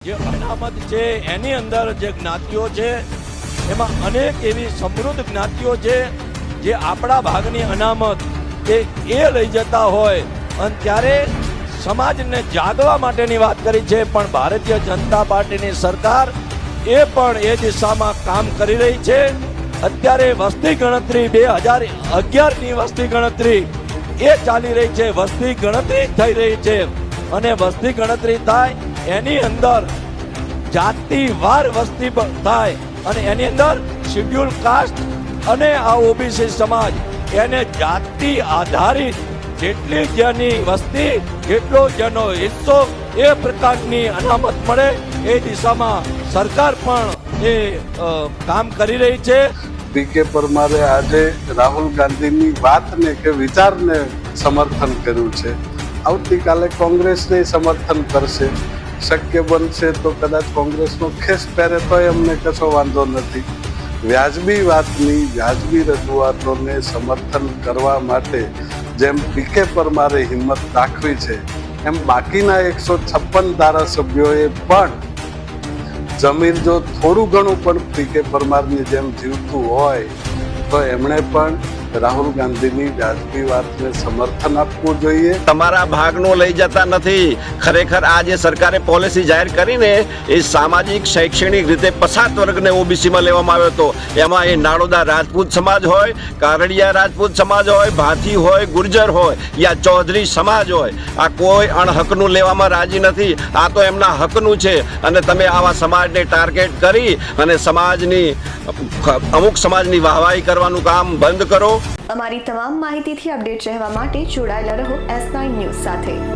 જે અનામત છે એની અંદર જે જ્ઞાતિઓ છે એમાં અનેક એવી સમૃદ્ધ જ્ઞાતિઓ છે જે આપણા ભાગની અનામત એ લઈ જતા હોય અને ત્યારે સમાજને જાગવા માટેની વાત કરી છે, પણ ભારતીય જનતા પાર્ટીની સરકાર એ પણ એ દિશામાં કામ કરી રહી છે। અત્યારે વસ્તી ગણતરી 2011ની વસ્તી ગણતરી એ ચાલી રહી છે, વસ્તી ગણતરી થઈ રહી છે અને વસ્તી ગણતરી થાય એની અંદર જાતિવાર વસ્તી થાય અને એની અંદર શેડ્યુલ કાસ્ટ અને આ ઓબીસી સમાજ એને જાતિ આધારિત જેટલી જેની વસ્તી એટલો જેનો હિસ્સો એ પ્રકારની અનામત મળે એ દિશામાં સરકાર પણ એ કામ કરી રહી છે। પીકે પરમારે આજે રાહુલ ગાંધીની વાતને કે વિચારને સમર્થન કર્યું છે। આવતીકાલે કોંગ્રેસને સમર્થન કરશે, શક્ય બનશે તો કદાચ કોંગ્રેસનો ખેસ પહેરે તો એમને કશો વાંધો નથી। વ્યાજબી વાતની વ્યાજબી રજૂઆતોને સમર્થન કરવા માટે જેમ પીકે પરમારે હિંમત દાખવી છે એમ બાકીના 156 ધારાસભ્યોએ પણ જમીન જો થોડું ઘણું પણ પીકે પરમારની જેમ જીવતું હોય તો એમણે પણ રાહુલ ગાંધીની વ્યાજબી વાતને સમર્થન આપવું જોઈએ। તમારા ભાગનો લઈ જતા નથી। ખરેખર આ જે સરકારે પોલિસી જાહેર કરીને એ સામાજિક શૈક્ષણિક રીતે પછાત વર્ગને ઓબીસીમાં લેવામાં આવ્યો હતો। એમાં એ નાડોદા રાજપૂત સમાજ હોય, કારડિયા રાજપૂત સમાજ હોય, ભાથી હોય, ગુર્જર હોય યા ચૌધરી સમાજ હોય, આ કોઈ અણહકનું લેવામાં રાજી નથી। આ તો એમના હકનું છે અને તમે આવા સમાજને ટાર્ગેટ કરી અને અમુક સમાજની વાહવાહી કરવાનું કામ બંધ કરો। અમારી તમામ માહિતીથી અપડેટ રહેવા માટે જોડાયેલા રહો S9 ન્યૂઝ સાથે।